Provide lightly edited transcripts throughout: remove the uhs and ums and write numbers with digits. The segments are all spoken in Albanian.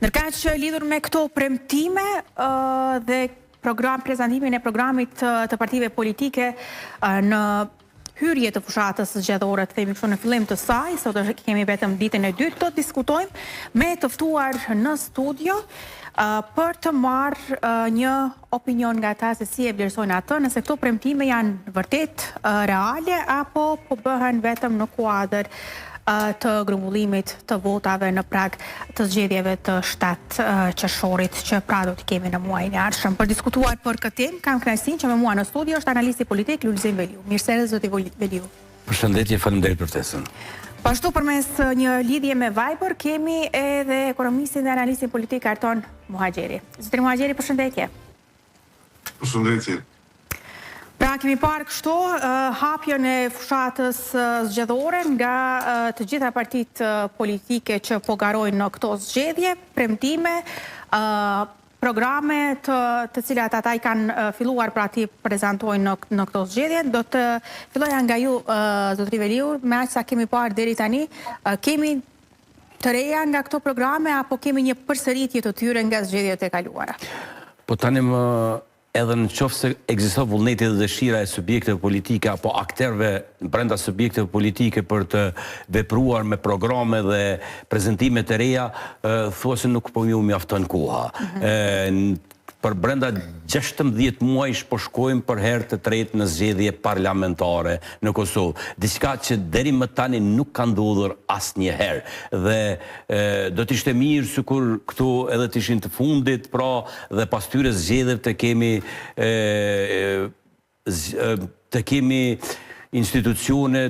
Ndërka që lidhur me këto premtime dhe prezantimin e programit të partive politike në hyrje të fushatës zgjedhore, të themi kështu në fillim të saj, sot kemi vetëm ditën e dytë, do të diskutojmë me të ftuar në studio për të marrë një opinion nga ta se si e vlerësojnë atë, nëse këto premtime janë vërtet reale apo po bëhen vetëm në kuadër të grumbullimit të votave në prag të zgjedhjeve të 7 qershorit që pra do të kemi në muajin e ardhshëm. Për diskutuar për këtë temë, kam kënaqësinë që me mua në studio është analisti politik Lulzim Veliu. Mirësere zoti Veliu. Përshëndetje, faleminderit për ftesën. Pashtu përmes një lidhje me Viber kemi edhe ekonomistin dhe analistin politik Arton Muhaxheri. Zotri Muhaxheri, përshëndetje. Përshëndetje. Pra kemi parë kështu hapjen e fushatës zgjedhore nga të gjitha partitë politike që po garojnë në këto zgjedhje, premtime, programe të cilat ata i kanë filluar pra ti prezantojnë në këto zgjedhje. Do të filloja nga ju, zotri Veliu, me aq sa kemi parë deri tani, kemi të reja nga këto programe apo kemi një përsëritje të tyre nga zgjedhjet e kaluara? Po tani më edhe në qoftë se ekziston vullneti dhe dëshira e subjekteve politike apo akterëve brenda subjekteve politike për të vepruar me programe dhe prezantime të reja, thua se nuk po ju mjafton koha. Për brenda 16 muajsh po shkojmë për herë të tretë në zgjedhje parlamentare në Kosovë. Diçka që deri më tani nuk ka ndodhur asnjëherë. Dhe do të ishte mirë sikur këtu edhe të ishin të fundit, pra dhe pas tyre zgjedhjeve të kemi institucione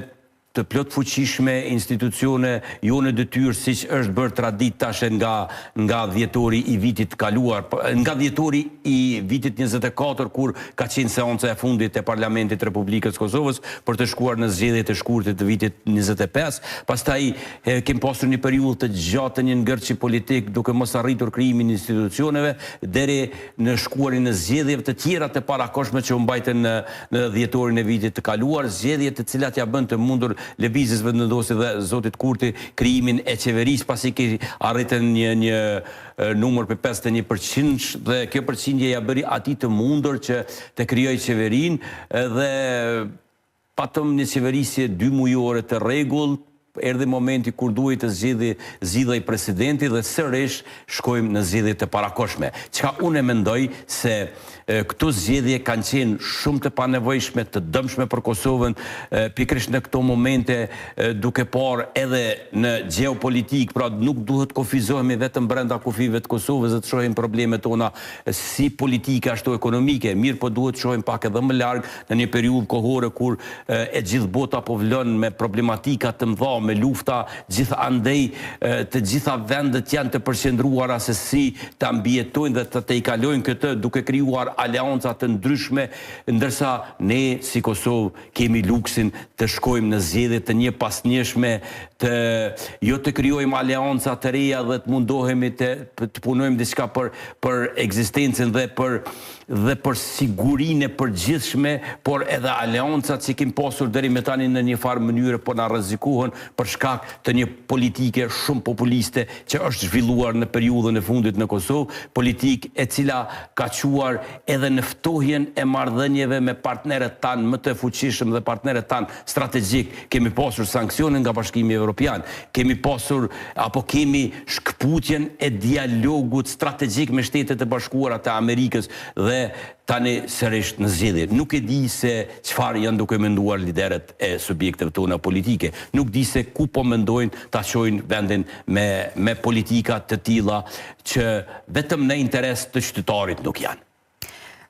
të plot fuqishme, institucione jo në detyrë siç është bërë tradit tash nga dhjetori i vitit kaluar, nga dhjetori i vitit 24 kur ka qenë seanca e fundit e Parlamentit Republikës Kosovës për të shkuar në zgjedhjet e shkurtër të vitit 25. Pastaj kemi pasur një periudhë të gjatë të një ngërçi politik duke mos arritur krijimin e institucioneve deri në shkuarin në zgjedhjeve të tjera të parakoshme që u mbajtën në dhjetorin e vitit të kaluar, zgjedhje të cilat ja bën të mundur lëvizjes vendosje dhe zotit Kurti krijimin e qeverisë pasi që arritën një numër për 51% dhe kjo përqindje ja bëri atij të mundur që të krijojë qeverinë dhe patëm një qeverisje 2 mujore të rregullt. Erdhi momenti kur duhet të zgjidhej presidenti dhe sërish shkojmë në zgjedhje të parakoshme. Çka unë mendoj se këto zgjedhje kanë qenë shumë të panevojshme, të dëmshme për Kosovën, pikërisht në këto momente duke parë edhe në geopolitik, pra nuk duhet kufizohemi vetëm brenda kufive të Kosovës dhe të shohim problemet tona si politike ashtu ekonomike, mirë po duhet të shohim pak edhe më larg në një periudhë kohore kur e gjithë bota po vlon me problematika të mëdha, me lufta, gjithandej të gjitha vendet janë të përqendruara se si ta mbijetojnë dhe të i kalojnë këtë duke krijuar aleanca të ndryshme, ndërsa ne si Kosovë kemi luksin të shkojmë në zgjedhje të një pas njëshme, jo të krijojmë aleanca të reja dhe të mundohemi të punojmë diçka për ekzistencën dhe për sigurinë e përgjithshme, por edhe aleancat që kemi pasur deri më tani në një farë mënyrë po na rrezikohen për shkak të një politike shumë populiste që është zhvilluar në periudhën e fundit në Kosovë, politikë e cila ka quar edhe në ftohjen e marrëdhënieve me partnerët tanë më të fuqishëm dhe partnerët tanë strategjik. Kemi pasur sanksione nga Bashkimi Evropian, kemi pasur apo kemi shkputjen e dialogut strategjik me Shtetet e Bashkuara të Amerikës dhe tani sërish në zgjedhje. Nuk e di se çfarë janë duke menduar liderët e subjekteve tona politike. Nuk di se ku po mendojnë ta çojnë vendin me politika të tilla që vetëm në interes të qytetarit nuk janë.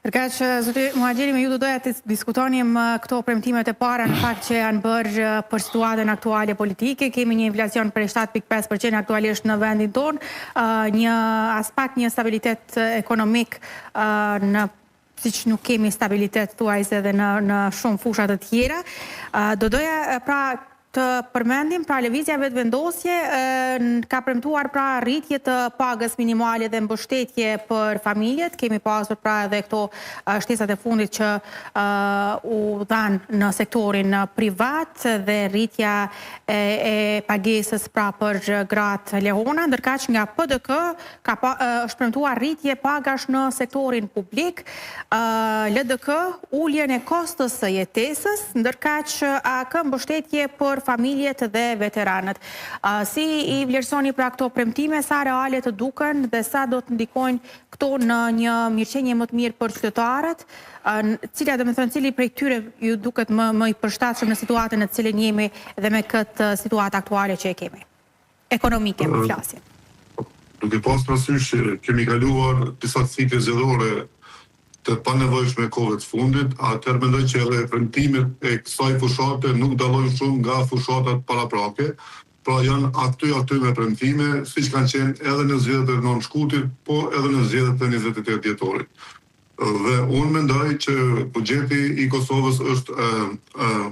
Përka që, zoti Muhaxheri, me ju do doja të diskutonim këto premtimet e para në fakt që janë bërë për situatën aktuale politike. Kemi një inflacion për 7.5% aktualisht në vendin tonë, një aspekt, një stabilitet ekonomik siç nuk kemi stabilitet thuajse edhe në shumë fusha të tjera. Do doja pra të përmendim, pra lëvizja vetëvendosje ka premtuar pra rritje të pagës minimale dhe mbështetje për familjet. Kemi pasur pra edhe këto shtesat e fundit që u dhanë në sektorin privat dhe rritja e pagesës pra për gratë lehona, ndërka që nga PDK është premtuar rritje pagash në sektorin publik, LDK uljen e kostës së jetesës, ndërka që ka mbështetje për familjet dhe veteranët. Si i vlerësoni pra këto premtime, sa reale të duken dhe sa do të ndikojnë këto në një mirëqenie më të mirë për qytetarët, cili prej tyre ju duket më i përshtatshëm në situatën në cilën jemi dhe me këtë situatë aktuale që e kemi? Ekonomike, më flasim. Duke pas parasysh që kemi kaluar disa cikle zgjedhore të panevojshme kohëve të fundit, atëherë mendoj që edhe premtimet e kësaj fushate nuk dallojnë shumë nga fushatat paraprake, pra janë aty me premtime, siç kanë qenë edhe në zgjedhjet e 9 shkurtit, po edhe në zgjedhjet e 28 dhjetorit. Dhe unë mendoj që buxheti i Kosovës është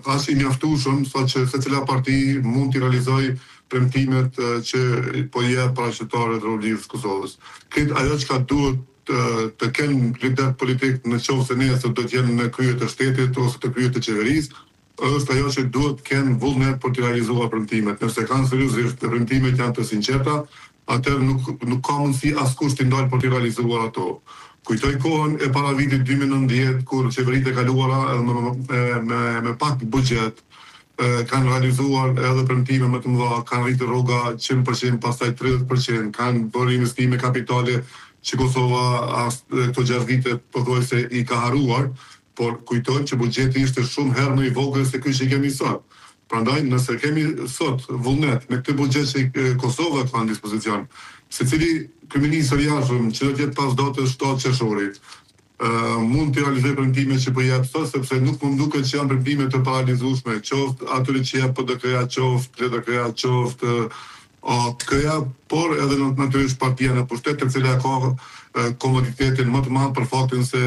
aq i mjaftueshëm saqë secila parti mund të realizojë premtimet që po jep para qytetarëve të Republikës Kosovës. Këtë ajo që duhet të kenë lider politik në qoftë se nesër do të jenë në krye të shtetit ose të krye të qeverisë, është ajo që duhet kenë vullnet për të realizuar premtimet. Nëse kanë seriozisht premtimet janë të sinqerta, atëherë nuk ka mundësi askush të ndalë për të realizuar ato. Kujtoj kohën e para vitit 2019 kur qeveritë e kaluara me pak buxhet kanë realizuar edhe premtime më të mëdha, kanë rritur rroga 100%, pastaj 30%, kanë bërë investime kapitale që Kosova këto 6 vite pothuajse i ka haruar, por kujtojmë që buxheti ishte shumë herë më i vogël se ky që kemi sot. Prandaj, nëse kemi sot vullnet me këtë buxhet që Kosova ka në dispozicion, secili kryeminist i jashtëm që do të jetë pas datës 7 qershorit, mund të realizojë premtime që po jep sot, sepse nuk mund duket që janë premtime të paralizueshme, qoftë atyre që jep PDK-ja, qoftë LDK-ja, qoftë AKJ-ja, por edhe natyrisht partia në pushtet, e cila ka komoditetin më të madh për faktin se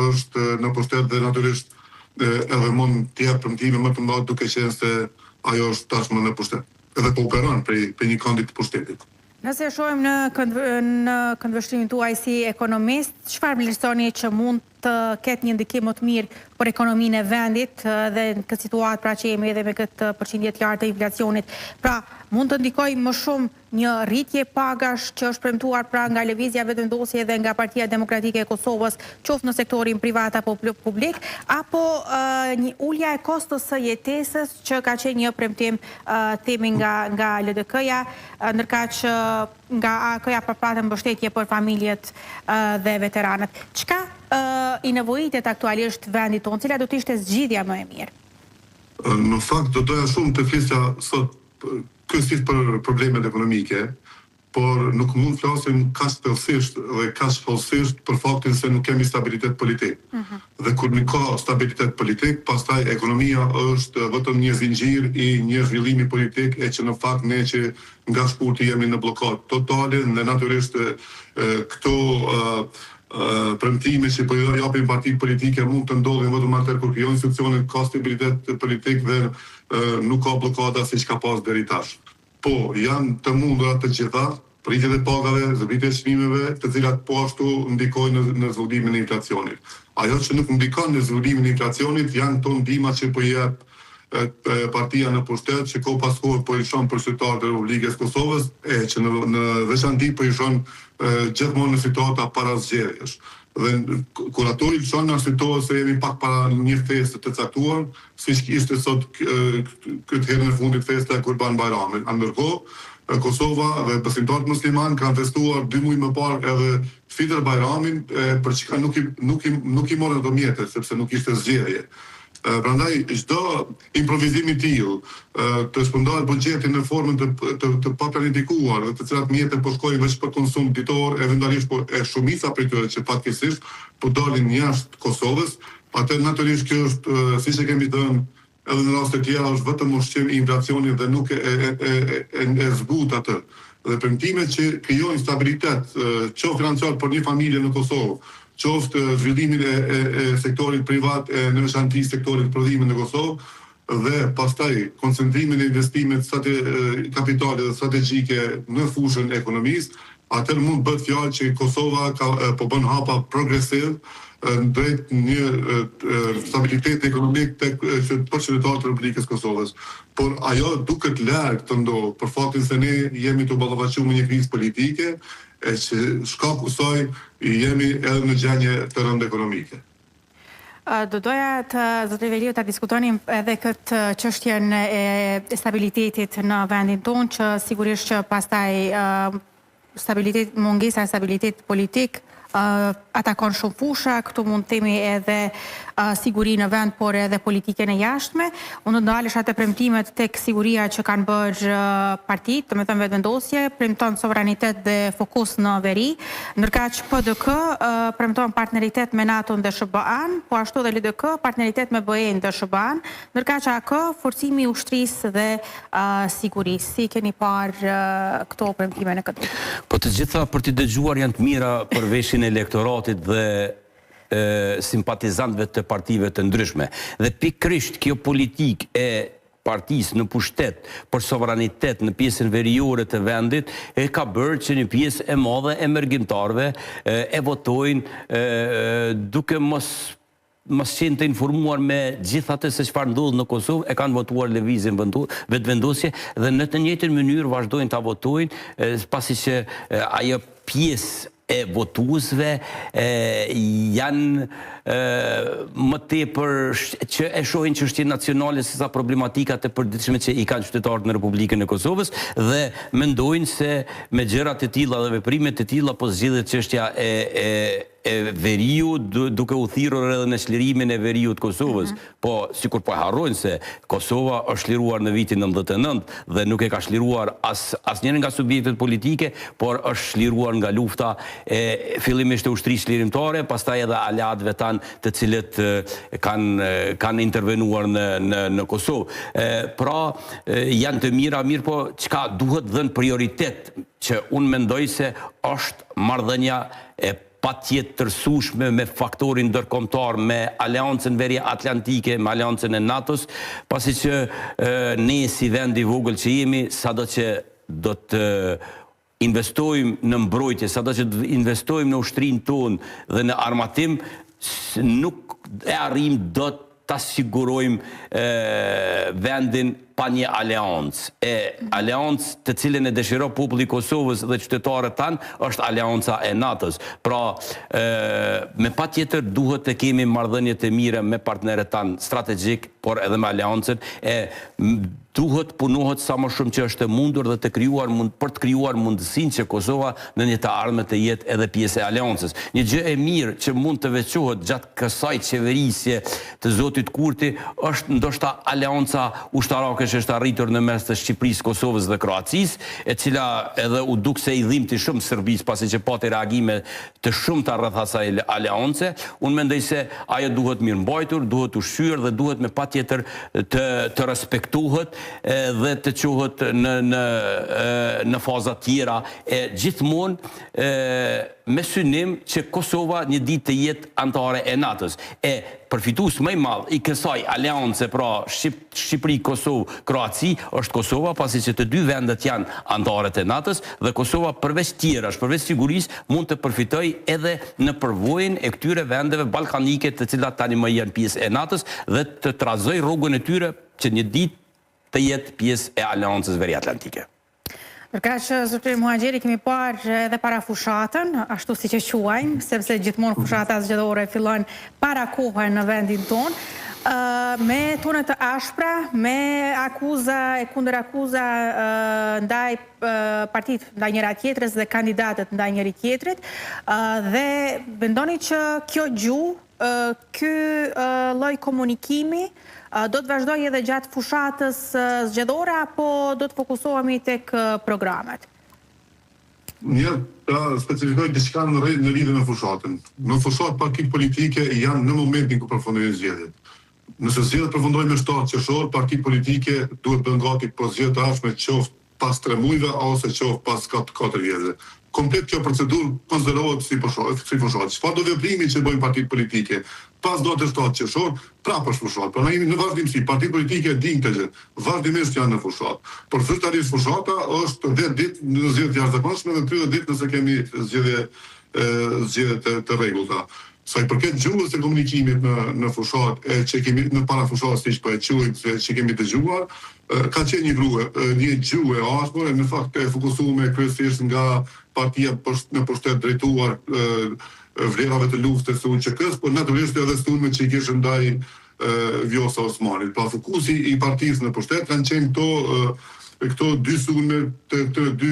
është në pushtet dhe natyrisht edhe mund të jap premtime më të mëdha duke qenë se ajo është tashmë në pushtet. Edhe po operon për një këndit të pushtetit. Nëse shohim në këndvështrimin tuaj si ekonomist, çfarë vlerësoni që mund të ketë një ndikim më të mirë për ekonominë e vendit dhe në këtë situatë pra që jemi edhe me këtë përqindje të lartë të inflacionit. Pra, mund të ndikojë më shumë një rritje pagash që është premtuar pra nga lëvizja vetëvendosje dhe nga Partia Demokratike e Kosovës, qoftë në sektorin privat apo publik, apo një ulja e kostës së jetesës që ka qenë një premtim themi nga LDK-ja, ndërka që nga AKJ përplaten mbështetje për familjet dhe veteranët. Çka i nevojitet aktualisht vendit tonë, cila do të ishte zgjidhja më e mirë? Në fakt do doja shumë të flisja sot kryesisht për problemet ekonomike, por nuk mund të flasim kaq thellësisht dhe kaq shpallësisht për faktin se nuk kemi stabilitet politik. Dhe kur nuk ka stabilitet politik, pastaj ekonomia është vetëm një zinxhir i një zhvillimi politik e që në fakt ne që nga shkurti jemi në blokadë totale dhe natyrisht këto premtime që po i japin partitë politike mund të ndodhin vetëm atëherë kur krijojnë institucione ka stabilitet politik dhe nuk ka blokada siç ka pas deri tash. Po, janë të mundura të gjitha, rritjet e pagave, rritjet e çmimeve, të cilat po ashtu ndikojnë në zhvillimin e inflacionit. Ajo që nuk ndikon në zhvillimin e inflacionit janë këto ndihma që po jep partia në pushtet, që ko pas kohë po i shon për qytetarët e Republikës Kosovës, e që në veçanti po i shon gjithmonë në situata para zgjedhjesh. Dhe kur ato i shon në situata se jemi pak para një feste të caktuar, siç ishte sot këtë herë në fundit festa e Kurban Bayramit. Ndërkohë, Kosova dhe besimtarët musliman kanë festuar 2 muaj më parë edhe Fitr Bayramin, për çka nuk i morën ato mjetet, sepse nuk ishte zgjedhje. Prandaj çdo improvizim i tillë të shpërndahet buxhetin në formën të paplanifikuar, të cilat mjete po shkojnë vetëm për konsum ditor, eventualisht po e shumica prej tyre që fatkeqësisht po dalin jashtë Kosovës, atë natyrisht kjo është siç e kemi thënë edhe në raste të tjera është vetëm ushqim i inflacionit dhe nuk e zbut atë. Dhe premtimet që krijojnë stabilitet, qoftë financiar për një familje në Kosovë, qoftë zhvillimin e sektorit privat, në veçanti sektorit prodhimit në Kosovë, dhe pastaj koncentrimin e investimit kapitale dhe strategjike në fushën e ekonomisë, atëherë mund bëhet fjalë që Kosova po bën hapa progresiv drejt një stabilitet ekonomik tek qytetarët e Republikës Kosovës. Por ajo duket larg të ndodhë, për faktin se ne jemi të ballafaqur me një krizë politike, e që shkaku saj jemi edhe në gjendje të rëndë ekonomike. Do doja të zotë Veriu ta diskutonim edhe këtë çështjen e stabilitetit në vendin tonë, që sigurisht që pastaj mungesa e stabilitet politik atakon shumë fusha, këtu mund të themi edhe siguri në vend, por edhe politiken e jashtme. Unë ndalesh atë premtimet tek siguria që kanë bërë partitë, do të thënë vetëvendosje, premton sovranitet dhe fokus në veri, ndërkaq PDK premton partneritet me NATO dhe SBA-n, po ashtu dhe LDK partneritet me BE-n dhe SBA-n, ndërkaq AK forcimi i ushtrisë dhe sigurisë. Si keni parë këto premtime në këtë? Po të gjitha për t'i dëgjuar janë të mira për veshin e elektoratit dhe simpatizantëve të partive të ndryshme. Dhe pikrisht kjo politik e partisë në pushtet për sovranitet në pjesën veriore të vendit e ka bërë që një pjesë e madhe e emergjentarëve e votojnë duke mos qenë të informuar me gjithatë se çfarë ndodh në Kosovë, e kanë votuar lëvizjen vetëvendosje dhe në të njëjtën mënyrë vazhdojnë ta votojnë, pasi që ajo pjesë e votuesve janë më tepër që e shohin çështjen nacionale se sa problematikat e përditshme që i kanë qytetarët në Republikën e Kosovës dhe mendojnë se me gjëra të tilla dhe veprime të tilla po zgjidhet çështja e veriu duke u thirrur edhe në çlirimin e veriut të Kosovës. Po sikur po harrojnë se Kosova është çliruar në vitin 99 dhe nuk e ka çliruar asnjërin nga subjektet politike, por është çliruar nga lufta fillimisht e ushtrisë çlirimtare, pastaj edhe aleatëve tan të cilët kanë intervenuar në Kosovë. Pra janë të mira, mirë po çka duhet dhënë prioritet, që unë mendoj se është marrëdhënia e patjetërsueshme me faktorin ndërkombëtar, me Aleancën Veri Atlantike, me Aleancën e NATO-s, pasi që ne si vend i vogël që jemi, sado që do të investojmë në mbrojtje, sado që do të investojmë në ushtrinë tonë dhe në armatim, nuk e arrim do ta sigurojmë vendin pa një aleancë. Aleancë të cilën e dëshiron populli i Kosovës dhe qytetarët tanë është aleanca e NATO-s. Pra, me patjetër duhet të kemi marrëdhënie të mira me partnerët tanë strategjik, por edhe me aleancën, duhet punohet sa më shumë që është e mundur dhe për të krijuar mundësinë që Kosova në një të ardhmen të jetë edhe pjesë e aleancës. Një gjë e mirë që mund të veçohet gjatë kësaj qeverisje të zotit Kurti është ndoshta aleanca ushtarake që është arritur në mes të Shqipërisë, Kosovës dhe Kroacisë, e cila edhe u duk se i dhimbti shumë Serbisë pasi që pati reagime të shumta rreth asaj aleance. Unë mendoj se ajo duhet mirëmbajtur, duhet ushqyer dhe duhet me patjetër të respektohet dhe të quhet në faza tjera, gjithmonë me synim që Kosova një ditë të jetë antare e NATO-s. Përfitues më i madh i kësaj aleance, pra Shqipëri, Kosovë, Kroaci, është Kosova, pasi që të dy vendet janë antarët e NATO-s dhe Kosova përveç tjerash, përveç sigurisë, mund të përfitojë edhe në përvojën e këtyre vendeve ballkanike, të cilat tani më janë pjesë e NATO-s dhe të trazojë rrugën e tyre që një ditë të jetë pjesë e Aleancës Veri Atlantike. Ndërkaq zotëri Muhaxheri kemi parë edhe para fushatën, ashtu siç e quajmë, sepse gjithmonë fushata zgjedhore fillon para kohën në vendin tonë, me tone të ashpra, me akuza e kundër akuza ndaj partitë ndaj njëra tjetrës dhe kandidatët ndaj njëri tjetrit, dhe mendoni që kjo gjuhë, ky lloj komunikimi do të vazhdojë edhe gjatë fushatës zgjedhore, apo do të fokusohemi tek programet? Mirë, ta specifikoj diçka në lidhje me fushatën. Në fushatë partitë politike janë në momentin ku përfundojnë zgjedhjet. Nëse zgjedhjet përfundojnë me 7 qershor, partitë politike duhet bëhen gati për zgjedhje të ardhshme, qoftë pas 3 muajve ose qoftë pas 4 vjetëve. komplet kjo procedurë konsiderohet si fushat. Çfarë do veprimi që bëjnë partitë politike, pas do të shtatë qershor, prapë është fushat. Por ne jemi në vazhdimsi, partitë politike dinë këtë gjë, vazhdimisht janë në fushat. Por zyrtarisht fushata është 10 ditë në zgjedhje të jashtëzakonshme dhe 30 ditë nëse kemi zgjedhje të rregullta. Sa i përket gjuhës e komunikimit në fushat, që kemi në para fushat, siç po e quajmë, që kemi dëgjuar, ka qenë një gjuhë e ashpër, në fakt e fokusuar kryesisht nga partia në pushtet drejtuar vlerave të luftës së UÇK-s, por natyrisht edhe sulmet që i kishin ndaj Vjosa Osmanit. Pra fokusi i partisë në pushtet kanë qenë këto dy sulme të dy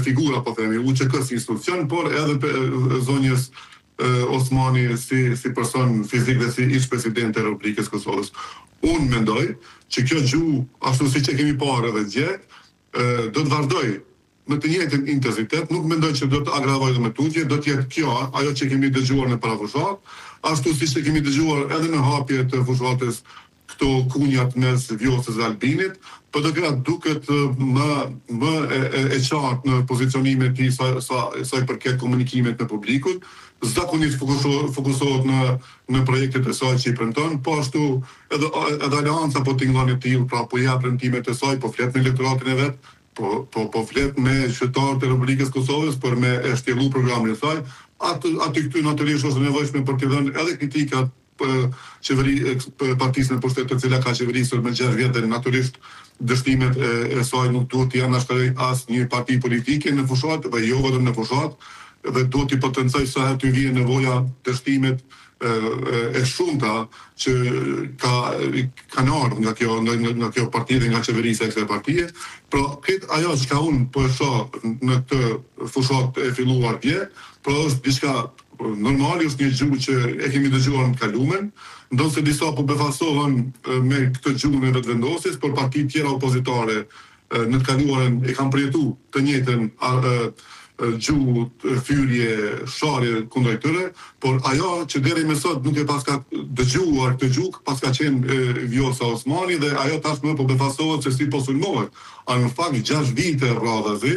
figura, po themi, UÇK si institucion, por edhe zonjës Osmani si person fizik dhe si ish president e Republikës Kosovës. Unë mendoj që kjo gjuhë, ashtu siç e kemi parë edhe dje, do të vazhdoj me të njëjtin intensitet, nuk mendoj që do të agravojë me tutje, do të jetë kjo ajo që kemi dëgjuar në parafushat, ashtu siç e kemi dëgjuar edhe në hapje të fushatës këto kunjat mes Vjosës dhe Albinit, por do të duket më e qartë në pozicionimin e tij sa i përket komunikimit me publikun, zakonisht fokusohet në projektet e saj që i premton, po ashtu edhe aleanca po tingëllon e tillë, pra po jap premtimet e saj, po flet me elektoratin e vet, po flet me qytetarët e Republikës Kosovës për me e shtjellu programin e saj. Aty këtu natyrisht është nevojshme për të dhënë edhe kritikat partisë në pushtet të cila ka qeverisur me 6 vjet dhe natyrisht dështimet e saj nuk duhet të janë ashtaroj as një parti politike në fushat dhe jo vetëm në fushat, dhe duhet të potencoj sa herë të vijë nevoja dështimet e shumta që kanë ardhur nga kjo parti dhe nga qeverisja e kësaj partie. Pra këtë ajo që unë po e shoh në këtë fushat e filluar dje, pra është diçka normali, është një gjuhë që e kemi dëgjuar në kalumen, ndonse disa po befasohen me këtë gjuhën e vetëvendosjes, por partitë tjera opozitare në të kaluarën e kanë përjetuar të njëjtën gjuhë, thyrje, sharje kundër tyre, por ajo që deri më sot nuk e paska dëgjuar këtë gjuhë, paska qenë Vjosa Osmani dhe ajo tashmë po befasohet se si po sulmohet. Në fakt 6 vite rradhazi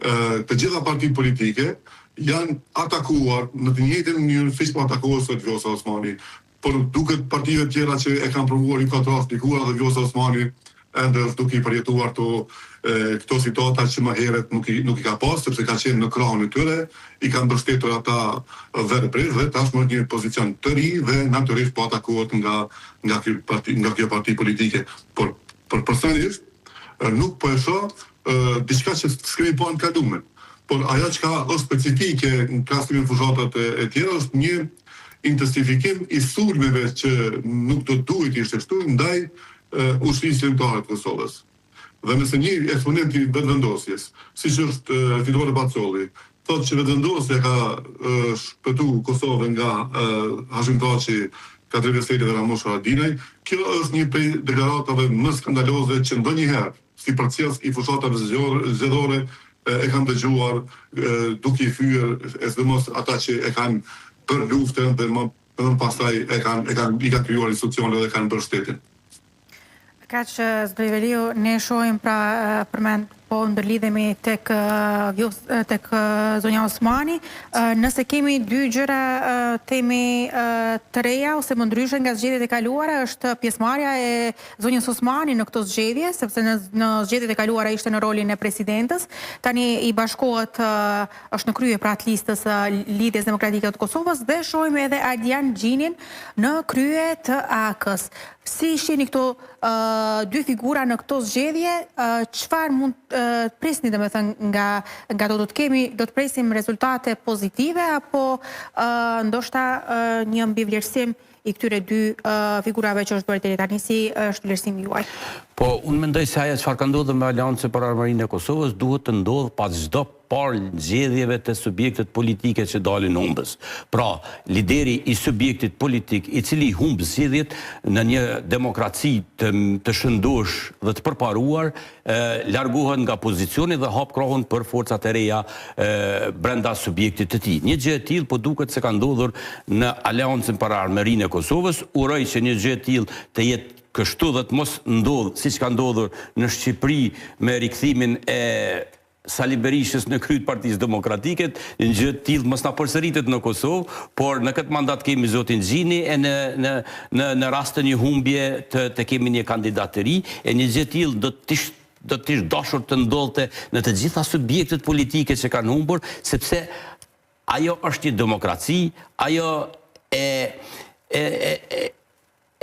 të gjitha partitë politike janë atakuar në të njëjtën mënyrë siç po atakohet sot Vjosa Osmani. Por duket partive tjera që e kanë provuar i ka trafikuar dhe Vjosa Osmani ende duke i përjetuar këto situata që më herët nuk i ka pas, sepse ka qenë në krahun e tyre, i kanë mbështetur ata vetë dhe tashmë është një pozicion të ri dhe natyrisht po atakohet nga kjo parti politike. Por personalisht nuk po e shoh diçka që s'kemi pa në kalumen. Por ajo që është specifike në krahasimin e fushatat e tjera është një intensifikim i sulmeve që nuk do duhet ishte kështu ndaj ushtrisë kombëtare të Kosovës. Dhe nëse një eksponent i vetëvendosjes, siç është Fidore Bacolli, thotë që vetëvendosja ka shpëtuar Kosovën nga Hashim Thaçi, Kadri Veseli dhe Ramush Haradinaj, kjo është një prej deklaratave më skandaloze që ndonjëherë si përcjellës i fushatave zgjedhore e kanë dëgjuar duke i thyer sidomos ata që e kanë bërë luftën dhe më pastaj i kanë krijuar institucione dhe kanë bërë shtetin. Kaq Zdreveliu, ne shohim pra përmend po ndërlidhemi tek zonja Osmani, nëse kemi dy gjëra temi të reja ose më ndryshe nga zgjedhjet e kaluara, është pjesëmarrja e zonjës Osmani në këto zgjedhje, sepse në zgjedhjet e kaluara ishte në rolin e presidentës, tani i bashkohet, është në krye pra të listës Lidhjes Demokratike të Kosovës dhe shohim edhe Ardian Gjinin në krye të AK-s. Si shihni këto dy figura në këto zgjedhje, çfarë mund të presni domethënë nga do të presim rezultate pozitive apo ndoshta një mbivlerësim i këtyre dy figurave që është bërë deri tani, si është vlerësimi juaj? Po, unë mendoj se ajo çfarë ka ndodhur me Aleancën për Armërinë e Kosovës duhet të ndodhë pas çdo palë zgjedhjeve të subjektet politike që dalin humbës. Pra, lideri i subjektit politik i cili humb zgjedhjet në një demokraci të shëndosh dhe të përparuar, largohet nga pozicioni dhe hap krahun për forcat e reja brenda subjektit të tij. Një gjë e tillë po duket se ka ndodhur në Aleancën për Armërinë e Kosovës, uroj që një gjë e tillë të jetë kështu dhe të mos ndodhë, siç ka ndodhur në Shqipëri me rikthimin e Sali Berishës në kryet Partisë Demokratike, në gjë të tillë mos na përsëritet në Kosovë, por në këtë mandat kemi zotin Xhini e në rast të një humbje të kemi një kandidat të ri, e një gjë të tillë do të ishte dashur të ndodhte në të gjitha subjektet politike që kanë humbur, sepse ajo është një demokraci, ajo e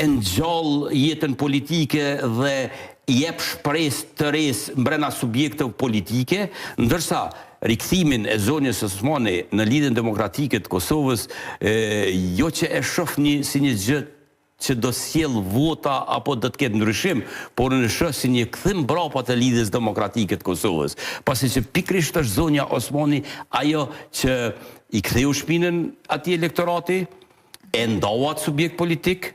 ngjall jetën politike dhe jep shpresë të resë mbrenda subjekteve politike, ndërsa rikthimin e zonjës Osmani në lidhjen demokratike të Kosovës, jo që e shohni si një gjë që do sjell vota apo do të ketë ndryshim, por në shoh si një kthim mbrapa të lidhjes demokratike të Kosovës, pasi që pikërisht është zonja Osmani ajo që i ktheu shpinën atij elektorati, e ndau atë subjekt politik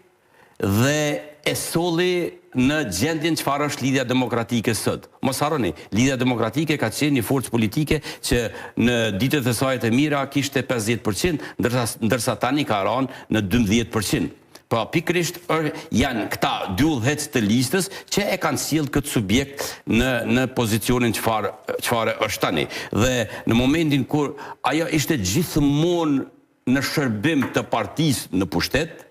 dhe e solli në gjendjen çfarë është lidhja demokratike sot. Mos harroni, lidhja demokratike ka qenë një forcë politike që në ditët e saj të mira kishte 50%, ndërsa tani ka rënë në 12%. Pra pikërisht janë këta dy udhëhec të listës që e kanë sjellë këtë subjekt në pozicionin çfarë është tani. Dhe në momentin kur ajo ishte gjithmonë në shërbim të partisë në pushtet,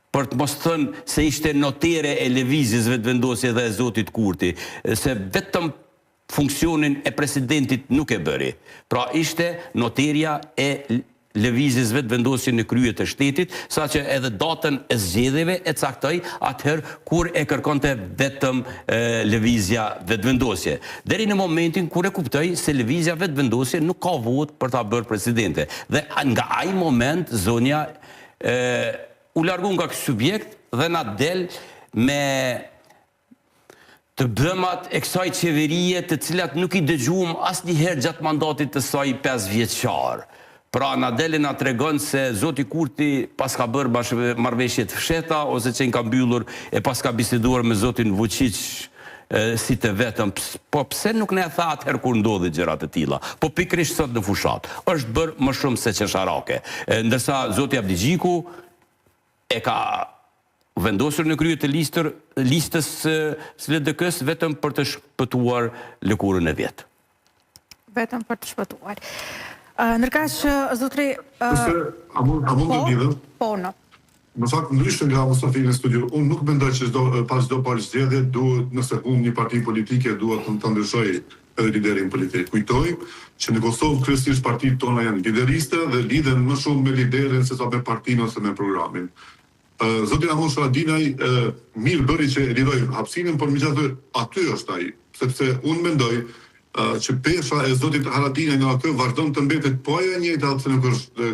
për të mos thënë se ishte notere e lëvizjes vetëvendosje dhe e zotit Kurti, se vetëm funksionin e presidentit nuk e bëri. Pra ishte noterja e lëvizjes vetëvendosje në krye të shtetit, saqë edhe datën e zgjedhjeve e caktoi atëherë kur e kërkonte vetëm lëvizja vetëvendosje. Deri në momentin kur e kuptoi se lëvizja vetëvendosje nuk ka votë për ta bërë presidente. Dhe nga ai moment zonja u largu nga këtë subjekt dhe na del me të bëmat e kësaj qeverie të cilat nuk i dëgjuam asnjëherë gjatë mandatit të saj 5 vjeçar. Pra na deli na tregon se zoti Kurti pas ka bërë marrëveshje të fshehta ose që ka mbyllur e pas ka biseduar me zotin Vučić si të vetëm. Po pse nuk ne tha atëherë kur ndodhi gjëra të tilla? Po pikërisht sot në fushat është bërë më shumë se çesharake. Ndërsa zoti Abdigjiku e ka vendosur në krye të listës SLDK-s vetëm për të shpëtuar lëkurën e vet. Vetëm për të shpëtuar. Ndërkaq zotri a mund të lidhem? Po, no. Në fakt, ndryshe nga Mustafi në studio, unë nuk mendoj që pas çdo palëzgjedhje duhet nëse humb një parti politike duhet të ndryshoj edhe liderin politik. Kujtoj që në Kosovë kryesisht partitë tona janë lideriste dhe lidhen më shumë me liderin se sa me partinë ose me programin. Zoti Ramush Haradinaj mirë bëri që lidhoi hapësinën, por megjithatë aty është ai, sepse unë mendoj që pesha e zotit Haradinaj nga kë vazhdon të mbetet po ajo e njëjta se nuk është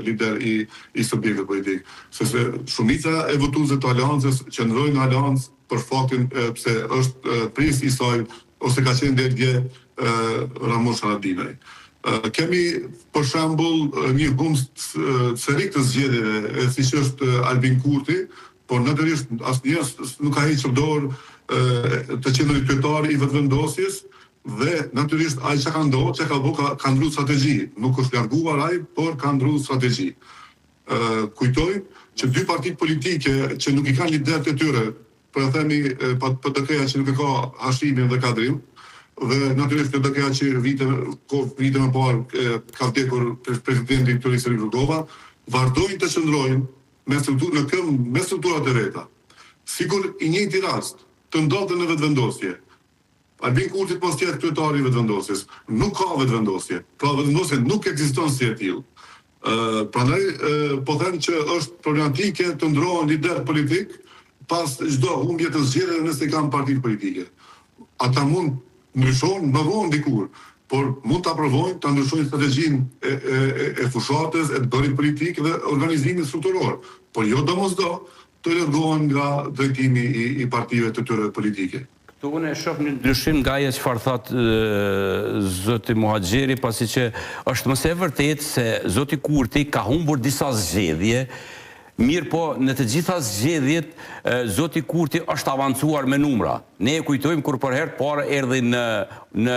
lider i subjektit politik, sepse shumica e votuesve të aleancës qëndrojnë në aleancë për faktin pse është pris i saj ose ka qenë derdhje Ramush Haradinaj. Kemi për shembull një humbje serik të zgjedhjeve, siç është Albin Kurti, por natyrisht asnjëherë nuk ka hequr dorë të qenë kryetari i vetëvendosjes dhe natyrisht ai çka ka ndodhur, çka ka bëu ka ndryshuar strategji, nuk është larguar ai, por ka ndryshuar strategji. Kujtoj që dy partitë politike që nuk i kanë liderët e tyre, po e themi PDK-ja që nuk e ka Hashimin dhe Kadrin, dhe natyrisht PDK-ja që vite më parë ka vdekur presidenti Viktor Rugova, vazhdojnë të qëndrojnë me strukturat e veta. Sigur i njëjti rast të ndodhte në vetëvendosje. Albin Kurti pas tjetë kryetari i vetëvendosjes. Nuk ka vetëvendosje. Pra vetëvendosje nuk ekziston si e tillë. Prandaj po them që është problematike të ndrohen lider politik pas çdo humbje të zgjedhjeve nëse kanë partitë politike. Ata mund ndryshojnë më vonë dikur, por mund të aprovojnë të ndryshojnë strategjinë e fushatës, e të bërit politik dhe organizimin strukturor. Por jo domosdo të largohen nga drejtimi i partive të tyre politike. Këtu unë e shoh një ndryshim nga ajo çfarë thotë zoti Muhaxheri, pasi që është mëse e vërtetë se zoti Kurti ka humbur disa zgjedhje. Mirë po, në të gjitha zgjedhjet, zoti Kurti është avancuar me numra. Ne e kujtojmë kur për herë parë erdhi në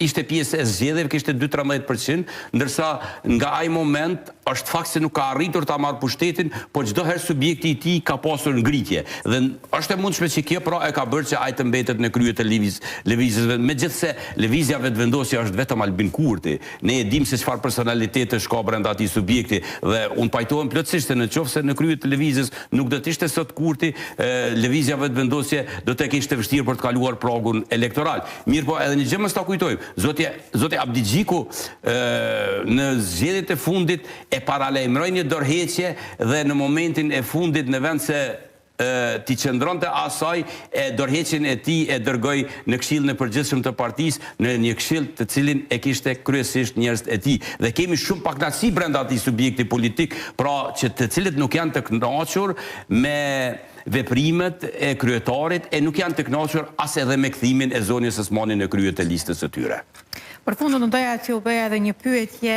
ishte pjesë e zgjedhjeve, kishte 2-13%, ndërsa nga ai moment është fakt se nuk ka arritur ta marrë pushtetin, por çdo herë subjekti i tij ka pasur ngritje. Dhe është e mundshme që kjo pra e ka bërë që ai të mbetet në krye të lëvizjeve. Megjithse lëvizja vetëvendosja është vetëm Albin Kurti. Ne e dimë se çfarë personalitetesh ka brenda atij subjekti dhe unë pajtohem plotësisht se nëse në krye të lëvizjes nuk do të ishte sot Kurti, lëvizja vetëvendosje do të kishte vështirë për të kaluar pragun elektoral. Mirë po, edhe një gjë mos ta kujtojmë. Zoti Abdi Xhiku në zgjedhjet e fundit e paralajmëroi një dorëheqje dhe në momentin e fundit në vend se ti qëndronte asaj, e dorëheqjen e tij e dërgoi në Këshillin e Përgjithshëm të partisë, në një këshill të cilin e kishte kryesisht njerëz e tij. Dhe kemi shumë pakënaqësi brenda atij subjekti politik, pra që të cilët nuk janë të kënaqur me veprimet e kryetarit e nuk janë të kënaqur as edhe me kthimin e Zonjës Osmani në krye të listës së tyre. Për fundit, unë doja që u bëja edhe një pyetje,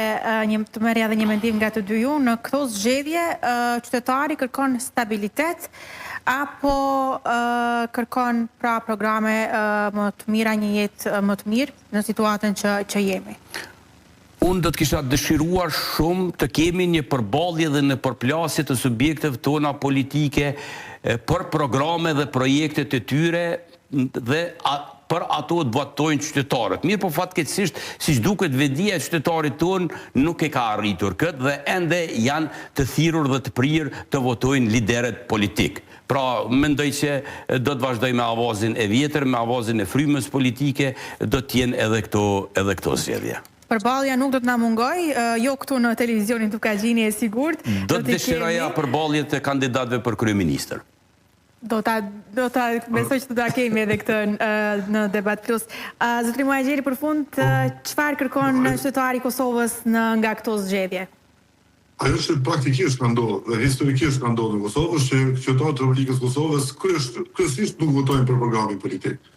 të merrja edhe një mendim nga të dy ju. Në këto zgjedhje, qytetari kërkon stabilitet apo kërkon pra programe më të mira, një jetë më të mirë në situatën që jemi? Unë do të kisha dëshiruar shumë të kemi një përballje dhe në përplasje të subjekteve tona politike për programe dhe projekte të tyre dhe për ato të votojnë qytetarët. Mirë po fatkeqësisht, siç duket vedia e qytetarit tonë nuk e ka arritur këtë dhe ende janë të thirrur dhe të prirë të votojnë liderët politik. Pra, mendoj që do të vazhdoj me avazin e vjetër, me avazin e frymës politike, do të jenë edhe këto zgjedhje. Përballja nuk do të na mungoj, jo këtu në televizionin Tukagjini e sigurt. Do të dëshiroja përballjet e kandidatëve për kryeministër. Do ta besoj që ta kemi edhe këtë në Debat Plus. Zotri Muhaxheri, për fund, çfarë kërkon qytetari i Kosovës nga këto zgjedhje? Ajo që praktikisht ka ndodhur dhe historikisht ka ndodhur në Kosovë është që qytetarët e Republikës Kosovës kryesisht nuk votojnë për programin politik.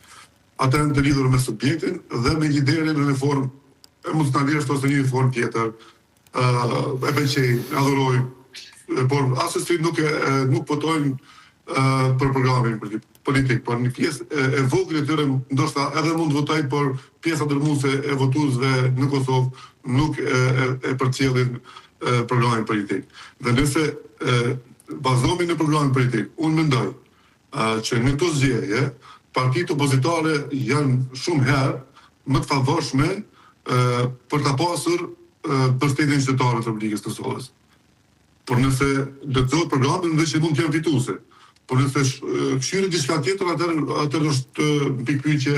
Ata janë të lidhur me subjektin dhe me liderin në një formë emocionalisht ose një formë tjetër. E pëlqejnë, adhurojnë, por asesi nuk votojnë për programin politik, por një pjesë e vogël e tyre ndoshta edhe mund të votojnë, por pjesa dërmuese e votuesve në Kosovë nuk e përcjellin programin politik. Dhe nëse bazohemi në programin politik, unë mendoj që në këto zgjedhje partitë opozitare janë shumë herë më të favorshme për ta pasur mbështetjen e qytetarëve të Republikës së Kosovës. Por nëse lexohet programi, mendoj që mund të jenë fituese. Por nëse këshirë diçka tjetër, atër është pikpyetje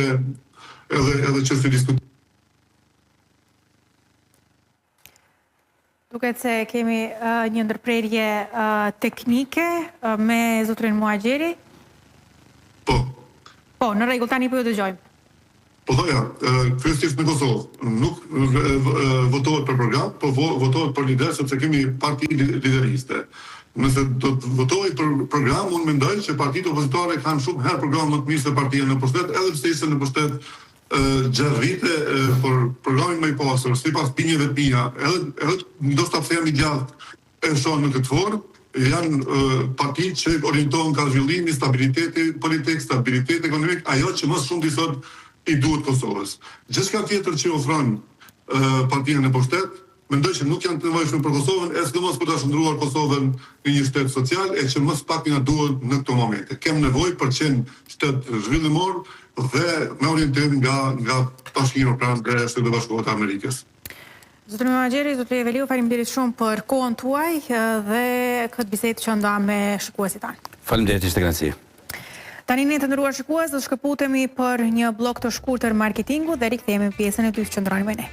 edhe që se diskutojmë. Duket se kemi një ndërprerje teknike me zotrin Muhaxheri. Po, në rregull, tani po ju dëgjojmë. Po thoja, kryesisht në Kosovë nuk votohet për program, po votohet për lider, sepse kemi parti lideriste. Nëse do të votohet për program, unë mendoj që partitë opozitare kanë shumë herë program më të mirë se partia në pushtet, edhe pse ishte në pushtet 6 vite, por programin më i pasur, sipas pinjeve të mia, edhe ndoshta pse jam i gjatë e shoh në këtë formë, janë partitë që orientohen ka zhvillimi, stabiliteti politik, stabilitet ekonomik, ajo që më shumë sot i duhet Kosovës. Gjithçka tjetër që ofron partia në pushtet, mendoj që nuk janë të nevojshme për Kosovën, e sidomos për ta shndruar Kosovën në një shtet social, e që më së paki na duhet në këto momente. Kem nevojë për të qenë shtet zhvillimor dhe me orientim nga Bashkimi Evropian dhe Shtetet e Bashkuara të Amerikës. Zotri Muhaxheri, zotri Eveliu, faleminderit shumë për kohën tuaj dhe këtë bisedë që nda me shikuesit tanë. Faleminderit, ishte kënaqësi. Tani ne të nderuar shikues, do shkëputemi për një blok të shkurtër marketingu dhe rikthehemi në pjesën e dytë. Qëndroni me ne.